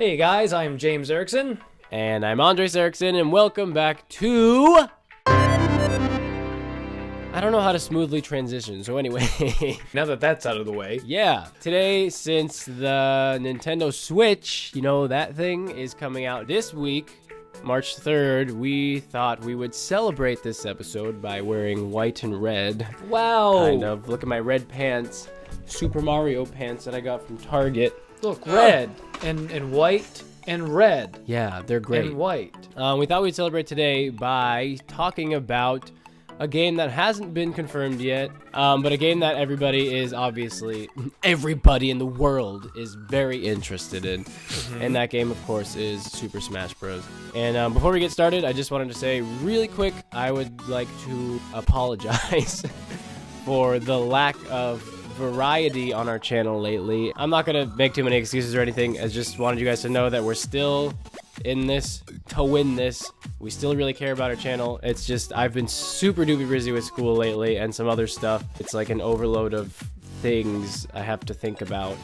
Hey guys, I'm James Erickson. And I'm Andres Erickson, and welcome back to... I don't know how to smoothly transition, so anyway. Now that that's out of the way. Yeah, today, since the Nintendo Switch, you know, that thing is coming out this week, March 3rd, we thought we would celebrate this episode by wearing white and red. Wow. Kind of. Look at my red pants. Super Mario pants that I got from Target. Look, red and white and red. Yeah, they're great. And white. We thought we'd celebrate today by talking about a game that hasn't been confirmed yet, but a game that everybody in the world is very interested in. And that game, of course, is Super Smash Bros. And before we get started, I just wanted to say really quick, I would like to apologize for the lack of variety on our channel lately. I'm not gonna make too many excuses or anything. I just wanted you guys to know that we're still in this to win this. We still really care about our channel. It's just I've been super duper busy with school lately and some other stuff. It's like an overload of things I have to think about.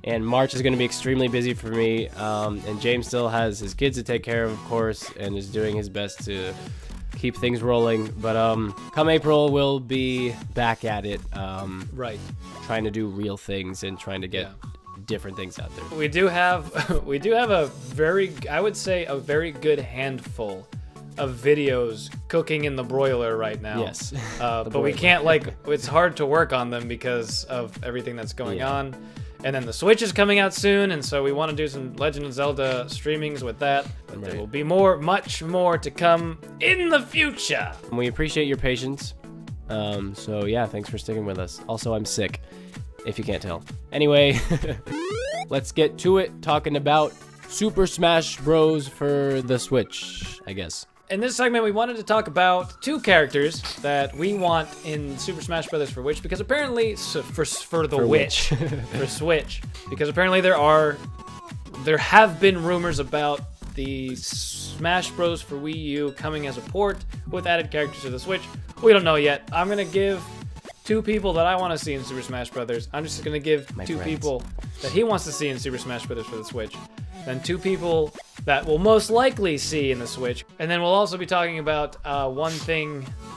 And March is going to be extremely busy for me, and James still has his kids to take care of course, and is doing his best to keep things rolling. But come April, we'll be back at it, Right. trying to do real things and trying to get different things out there. We do have a I would say a very good handful of videos cooking in the broiler right now. Yes. But we can't, it's hard to work on them because of everything that's going on. And then the Switch is coming out soon, and so we want to do some Legend of Zelda streamings with that. But there will be much more to come in the future. And we appreciate your patience. So yeah, thanks for sticking with us. Also, I'm sick, if you can't tell. Anyway, let's get to it, talking about Super Smash Bros. For the Switch, I guess. In this segment, we wanted to talk about two characters that we want in Super Smash Bros. For Switch, because apparently, for Switch, because apparently there have been rumors about the Smash Bros. For Wii U coming as a port with added characters to the Switch. We don't know yet. I'm gonna give two people that I want to see in Super Smash Bros. I'm just gonna give two people that he wants to see in Super Smash Bros. For the Switch. Then two people that we'll most likely see in the Switch. And then we'll also be talking about one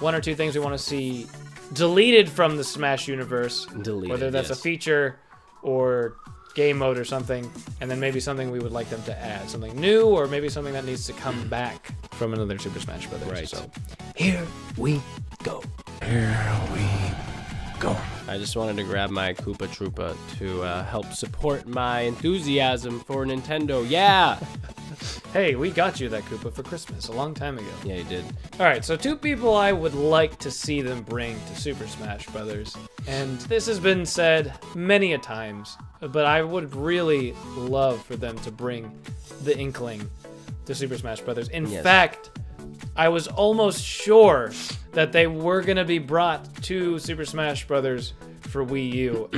or two things we want to see deleted from the Smash universe. Whether that's a feature or game mode or something. And then maybe something we would like them to add. Something new, or maybe something that needs to come back from another Super Smash Bros. Right. So here we go. Here we go. I just wanted to grab my Koopa Troopa to help support my enthusiasm for Nintendo. Yeah! Hey, we got you that Koopa for Christmas a long time ago. Yeah, you did. Alright, so two people I would like to see them bring to Super Smash Bros. And this has been said many a times, but I would really love for them to bring the Inkling to Super Smash Bros. In fact, I was almost sure that they were going to be brought to Super Smash Bros. For Wii U.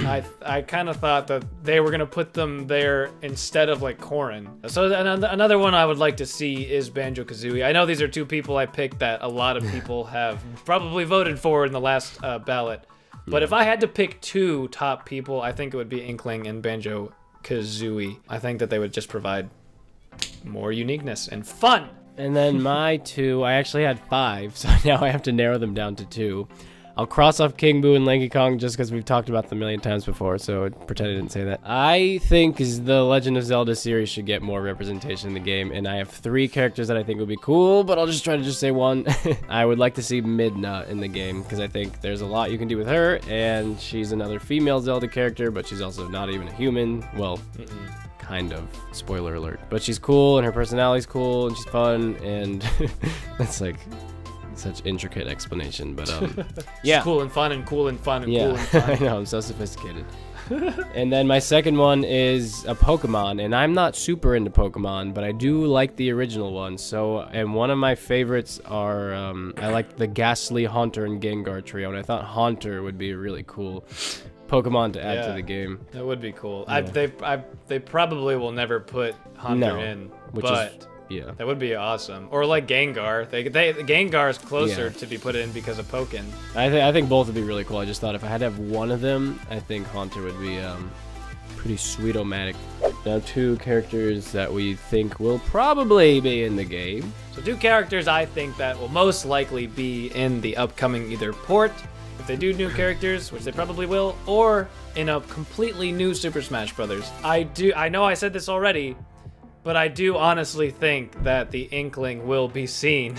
I kind of thought that they were going to put them there instead of, like, Corrin. So another one I would like to see is Banjo-Kazooie. I know these are two people I picked that a lot of people have probably voted for in the last ballot. But if I had to pick two top people, I think it would be Inkling and Banjo-Kazooie. I think that they would just provide more uniqueness and fun. And then my two, I actually had 5, so now I have to narrow them down to 2. I'll cross off King Boo and Lanky Kong just because we've talked about them a million times before, so pretend I didn't say that. I think the Legend of Zelda series should get more representation in the game, and I have 3 characters that I think would be cool, but I'll just try to say one. I would like to see Midna in the game, because I think there's a lot you can do with her, and she's another female Zelda character, but she's also not even a human. Well, kind of. Spoiler alert. But she's cool, and her personality's cool, and she's fun, and that's like such intricate explanation, but yeah. It's cool and fun and cool and fun and cool and fun. I know, I'm so sophisticated. And then my second one is a Pokemon, and I'm not super into Pokemon, but I do like the original one. So, and one of my favorites are, I like the Ghastly, Haunter, and Gengar trio, and I thought Haunter would be a really cool Pokemon to add to the game. That would be cool. Yeah. They probably will never put Haunter in, but Yeah. That would be awesome. Or like Gengar. Gengar is closer to be put in because of Pokken. I think both would be really cool. I just thought if I had to have one of them, I think Haunter would be pretty sweet-o-matic. Now 2 characters that we think will probably be in the game. So 2 characters I think that will most likely be in the upcoming either port, if they do new characters, which they probably will, or in a completely new Super Smash Bros. I know I said this already, but I do honestly think that the Inkling will be seen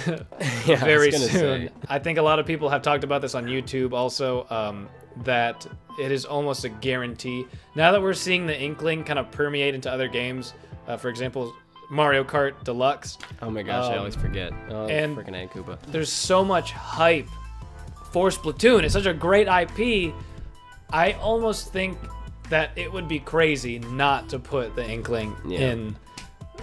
very soon. I think a lot of people have talked about this on YouTube also, that it is almost a guarantee. Now that we're seeing the Inkling kind of permeate into other games, for example, Mario Kart Deluxe. Oh my gosh, I always forget. Oh, and freaking Koopa. There's so much hype for Splatoon. It's such a great IP. I almost think that it would be crazy not to put the Inkling in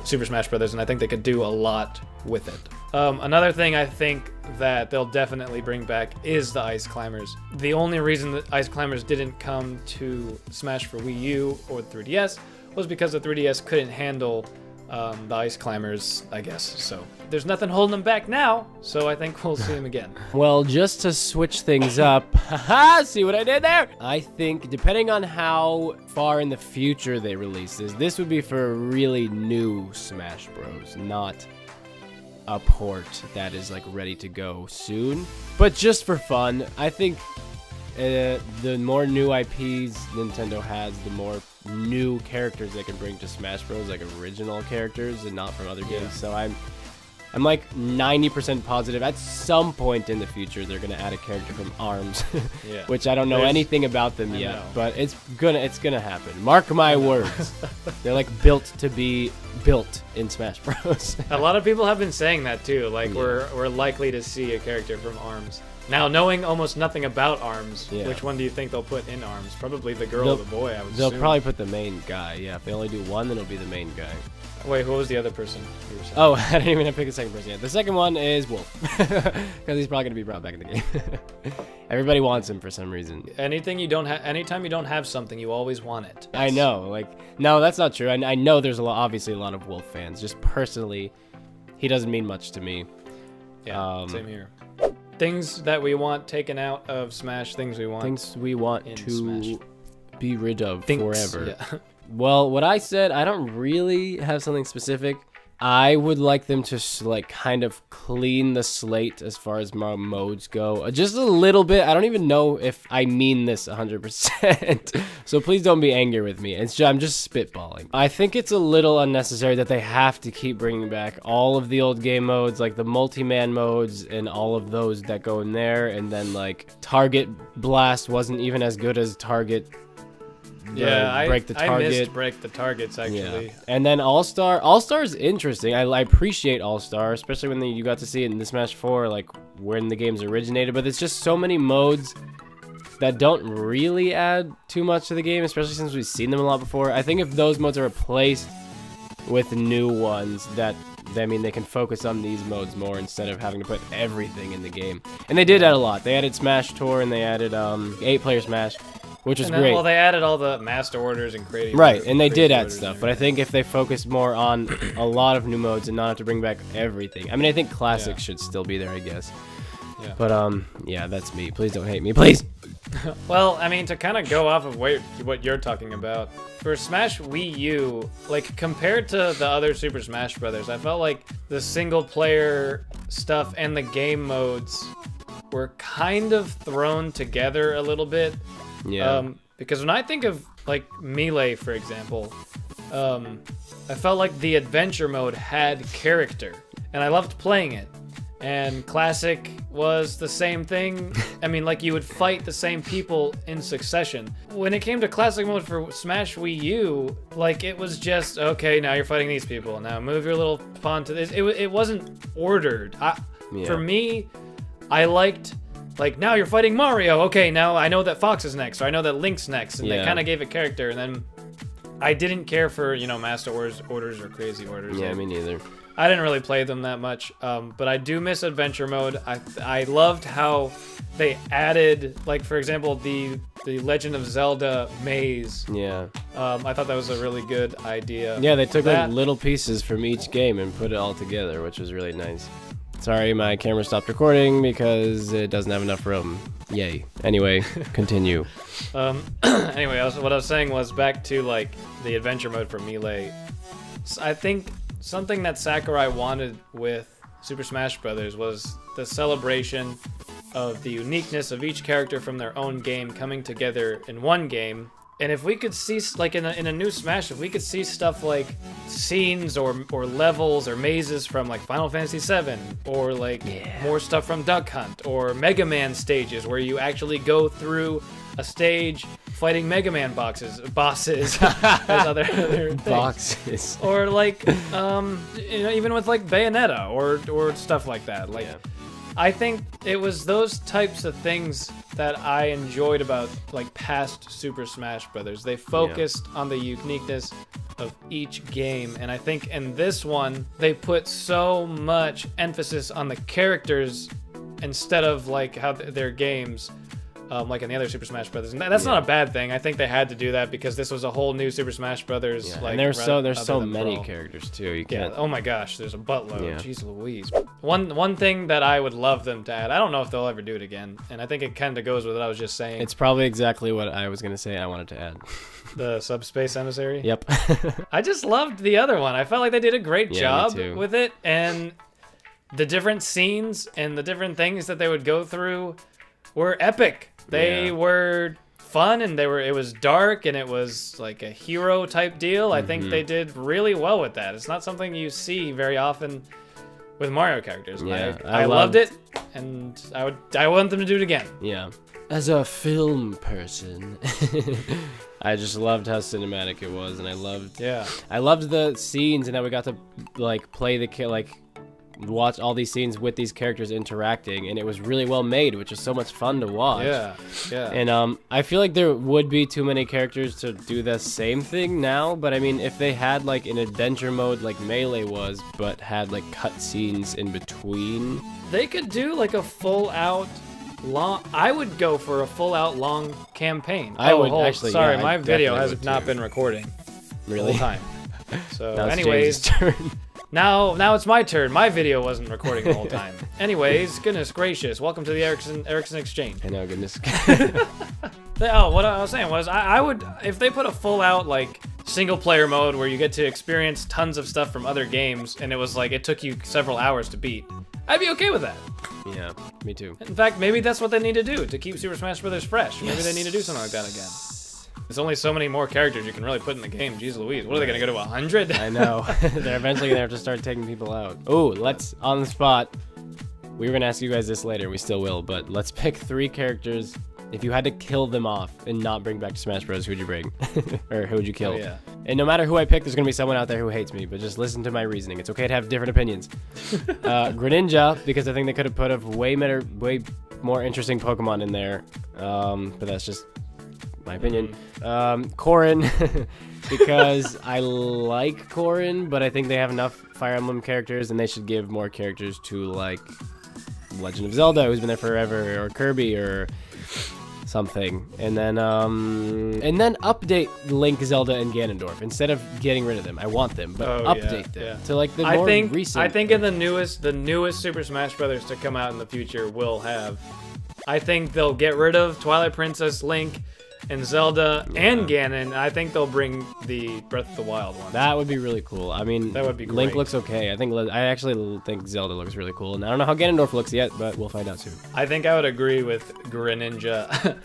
Super Smash Bros. And I think they could do a lot with it. Another thing I think that they'll definitely bring back is the Ice Climbers. The only reason that Ice Climbers didn't come to Smash for Wii U or 3DS was because the 3DS couldn't handle the Ice Climbers, I guess. So there's nothing holding them back now, so I think we'll see them again. Well, just to switch things up, haha, see what I did there? I think depending on how far in the future they release this would be for a really new Smash Bros, not a port that is like ready to go soon. But just for fun, I think the more new IPs Nintendo has, the more new characters they can bring to Smash Bros, like original characters and not from other games. So I'm like 90% positive at some point in the future they're gonna add a character from ARMS, which I don't know anything about them yet, but it's gonna happen. Mark my words. They're like built to be built in Smash Bros. A lot of people have been saying that too. Like we're likely to see a character from ARMS. Now, knowing almost nothing about ARMS, which one do you think they'll put in ARMS? Probably the girl or the boy, I would assume. They'll probably put the main guy, yeah. If they only do one, then it'll be the main guy. Wait, who was the other person you were saying? Oh, I didn't even pick a second person yet. The second one is Wolf, because he's probably going to be brought back in the game. Everybody wants him for some reason. Anytime you don't have something, you always want it. I know, like, no, that's not true. I know there's obviously a lot of Wolf fans. Just personally, he doesn't mean much to me. Yeah, same here. Things that we want taken out of Smash, things we want to Smash. Be rid of forever. Yeah. Well, what I said, I don't really have something specific. I would like them to like kind of clean the slate as far as modes go, just a little bit. I don't even know if I mean this 100%, so please don't be angry with me. I'm just spitballing. I think it's a little unnecessary that they have to keep bringing back all of the old game modes, like the multi-man modes and all of those that go in there, and then like Target Blast wasn't even as good as Target. Break the Target. I missed Break the Targets, actually. Yeah. And then All-Star. All-Star is interesting. I appreciate All-Star, especially when you got to see it in the Smash 4, like when the games originated. But it's just so many modes that don't really add too much to the game, especially since we've seen them a lot before. I think if those modes are replaced with new ones, they can focus on these modes more instead of having to put everything in the game. And they did add a lot. They added Smash Tour and they added 8-player Smash, which is great. Well, they added all the master orders and creative. Right, and they did add stuff, but I think if they focus more on a lot of new modes and not have to bring back everything. I mean, I think classics should still be there, I guess. Yeah. But yeah, that's me. Please don't hate me, please. Well, I mean, to kind of go off of what you're talking about, for Smash Wii U, like compared to the other Super Smash Brothers, I felt like the single player stuff and the game modes were kind of thrown together a little bit. Yeah. Because when I think of like Melee, for example, I felt like the adventure mode had character, and I loved playing it. And Classic was the same thing. I mean, like you would fight the same people in succession. When it came to Classic mode for Smash Wii U, like it was just, okay, now you're fighting these people. Now move your little pawn to this. It wasn't ordered. For me, I liked, like, now you're fighting Mario. Okay, now I know that Fox is next, or I know that Link's next. And they kind of gave a character. And then I didn't care for, you know, Master Orders or Crazy Orders. Yeah, me neither. I didn't really play them that much, but I do miss Adventure Mode. I loved how they added, like, for example, the Legend of Zelda maze. Yeah. I thought that was a really good idea. Yeah, they took like little pieces from each game and put it all together, which was really nice. Sorry, my camera stopped recording because it doesn't have enough room. Yay. Anyway, continue. Anyway, what I was saying was back to like the adventure mode for Melee. I think something that Sakurai wanted with Super Smash Bros. Was the celebration of the uniqueness of each character from their own game coming together in one game. And if we could see, like in a new Smash, if we could see stuff like scenes or levels or mazes from like Final Fantasy VII, or like more stuff from Duck Hunt, or Mega Man stages where you actually go through a stage fighting Mega Man bosses. There's other things. Boxes. Or like, you know, even with like Bayonetta or stuff like that. Like, I think it was those types of things that I enjoyed about like past Super Smash Brothers. They focused on the uniqueness of each game, and I think in this one they put so much emphasis on the characters instead of like how their games. Like in the other Super Smash Brothers, and that's not a bad thing. I think they had to do that because this was a whole new Super Smash Brothers. Yeah. Like, and there's so many characters too. You can't. Oh my gosh, there's a buttload. Yeah. Jeez Louise. One thing that I would love them to add. I don't know if they'll ever do it again, and I think it kind of goes with what I was just saying. It's probably exactly what I was gonna say. I wanted to add. The Subspace Emissary. Yep. I just loved the other one. I felt like they did a great job with it, and the different scenes and the different things that they would go through were epic. They were fun, and it was dark, and it was like a hero type deal. I think they did really well with that. It's not something you see very often with Mario characters. Yeah, I loved it, and I want them to do it again. Yeah. As a film person, I just loved how cinematic it was, and I loved the scenes, and that we got to like play watch all these scenes with these characters interacting, and it was really well made, which is so much fun to watch. Yeah. And I feel like there would be too many characters to do the same thing now, but I mean, if they had like an adventure mode like Melee was, but had like cutscenes in between, they could do like a full out long. I would go for a full out long campaign. I would actually. Sorry, my video has not been recording the whole time. So, anyways. Turn. Now it's my turn. My video wasn't recording the whole time. Anyways, goodness gracious, welcome to the Erickson Exchange. I know, goodness. Oh, what I was saying was, I would, if they put a full-out, like, single-player mode where you get to experience tons of stuff from other games, and it was like, it took you several hours to beat, I'd be okay with that. Yeah, me too. In fact, maybe that's what they need to do to keep Super Smash Bros. Fresh. Maybe they need to do something like that again. There's only so many more characters you can really put in the game. Jeez Louise. What are they going to go to 100? I know. They're eventually going to have to start taking people out. Oh, let's, on the spot. We were going to ask you guys this later. We still will. But let's pick 3 characters. If you had to kill them off and not bring back to Smash Bros., who would you bring? Or who would you kill? Oh, yeah. And no matter who I pick, there's going to be someone out there who hates me. But just listen to my reasoning. It's okay to have different opinions. Greninja, because I think they could have put a way more interesting Pokemon in there. But that's just my opinion. Corrin, because I like Corrin, but I think they have enough Fire Emblem characters, and they should give more characters to like Legend of Zelda, who's been there forever, or Kirby, or something. And then update Link, Zelda, and Ganondorf instead of getting rid of them. I want them, but update them to like the more recent. I think in the newest Super Smash Brothers to come out in the future will have. I think they'll get rid of Twilight Princess, Link, and Zelda and Ganon. I think they'll bring the Breath of the Wild one. That would be really cool. I mean, that would be great. Link looks okay. I actually think Zelda looks really cool. And I don't know how Ganondorf looks yet, but we'll find out soon. I think I would agree with Greninja.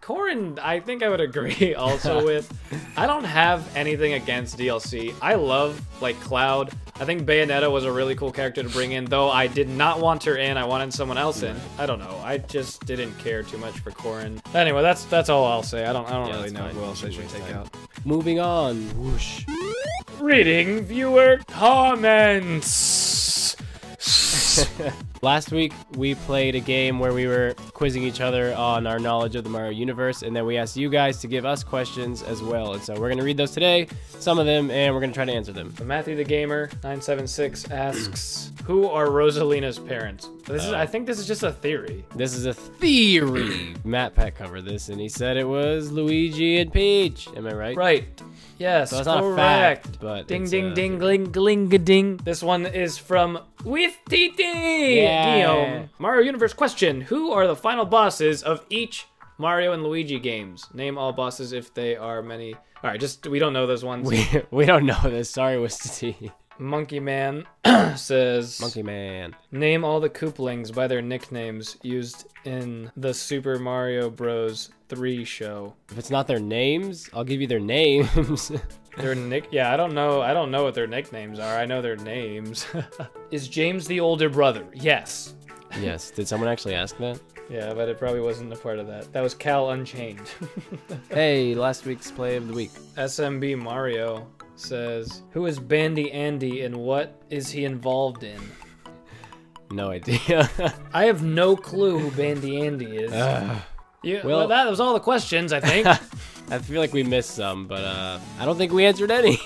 Corrin, I think I would agree also with. I don't have anything against DLC. I love like Cloud. I think Bayonetta was a really cool character to bring in, though I did not want her in. I wanted someone else in. I don't know. I just didn't care too much for Corrin. Anyway, that's all I'll say. I don't really know who else I should take out. Moving on. Whoosh. Reading viewer comments. Last week, we played a game where we were quizzing each other on our knowledge of the Mario universe, and then we asked you guys to give us questions as well. And so we're going to read those today, some of them, and we're going to try to answer them. Matthew the Gamer 976 asks, who are Rosalina's parents? I think this is just a theory. This is a theory. Matt Peck covered this, and he said it was Luigi and Peach. Am I right? Right. Yes, so that's not a fact, but ding, ding, ding, gling, gling, ding. This one is from with TT. Yeah. Guillaume. Mario Universe question: who are the final bosses of each Mario and Luigi games? Name all bosses if they are many. All right, just we don't know those ones. We don't know this. Sorry, Wistity. Monkey Man says, Monkey Man. name all the Koopalings by their nicknames used in the Super Mario Bros. 3 show. If it's not their names, I'll give you their names. Yeah, I don't know what their nicknames are. I know their names. Is James the older brother? Yes. Yes. Did someone actually ask that? Yeah, but it probably wasn't a part of that. That was Cal Unchained. Hey, last week's play of the week. SMB Mario says, who is Bandy Andy and what is he involved in? No idea. I have no clue who Bandy Andy is. Yeah, well, that was all the questions, I think. I feel like we missed some, but I don't think we answered any.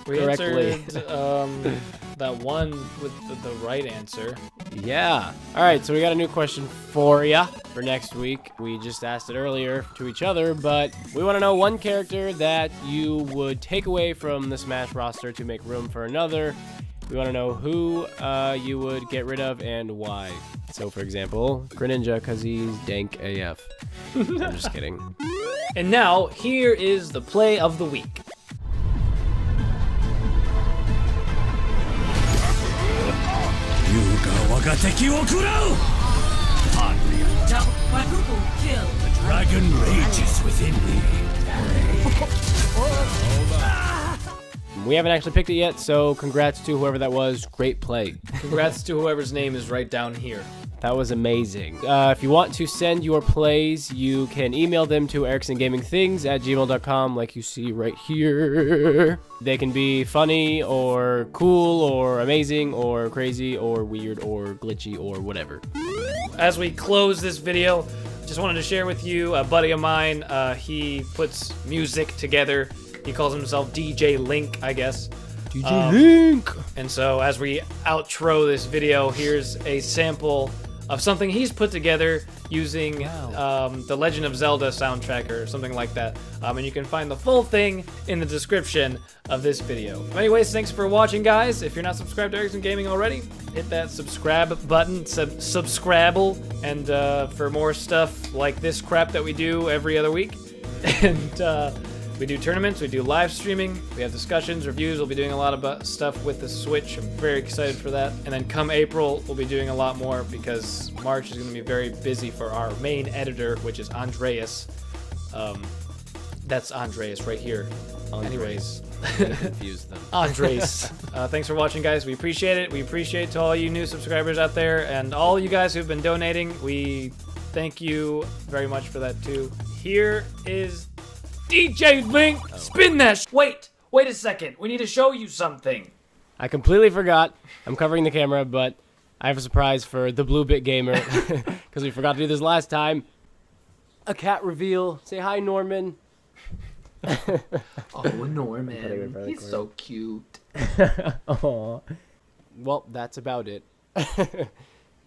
We correctly. answered that one with the right answer. Yeah. All right, so we got a new question for ya for next week. We just asked it earlier to each other, but we want to know one character that you would take away from the Smash roster to make room for another. We want to know who you would get rid of and why. So, for example, Greninja, because he's dank AF. I'm just kidding. And now, here is the play of the week. Quadruple kill. The dragon rages within me. We haven't actually picked it yet, so congrats to whoever that was. Great play. Congrats to whoever's name is right down here. That was amazing. If you want to send your plays, you can email them to ericksongamingthings@gmail.com, like you see right here. They can be funny or cool or amazing or crazy or weird or glitchy or whatever. As we close this video, just wanted to share with you a buddy of mine. He puts music together. He calls himself DJ Link, I guess. DJ Link! And so as we outro this video, here's a sample of something he's put together using the Legend of Zelda soundtrack or something like that. And you can find the full thing in the description of this video. Anyways, thanks for watching, guys. If you're not subscribed to Erickson Gaming already, hit that subscribe button, subscribble, and for more stuff like this crap that we do every other week. And we do tournaments, we do live streaming, we have discussions, reviews. We'll be doing a lot of stuff with the Switch. I'm very excited for that. And then come April, we'll be doing a lot more because March is going to be very busy for our main editor, which is Andreas. That's Andreas right here. Anyways. Confuse them. Andres. Thanks for watching, guys. We appreciate it. We appreciate to all you new subscribers out there and all you guys who've been donating. We thank you very much for that too. Here is DJ Link. Spin that. Wait a second. We need to show you something. I completely forgot. I'm covering the camera, but I have a surprise for the Blue Bit Gamer because we forgot to do this last time. A cat reveal. Say hi, Norman. Oh, Norman. He's so cute. Aww. Well, that's about it.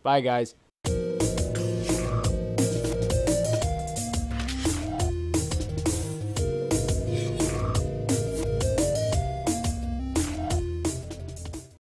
Bye, guys.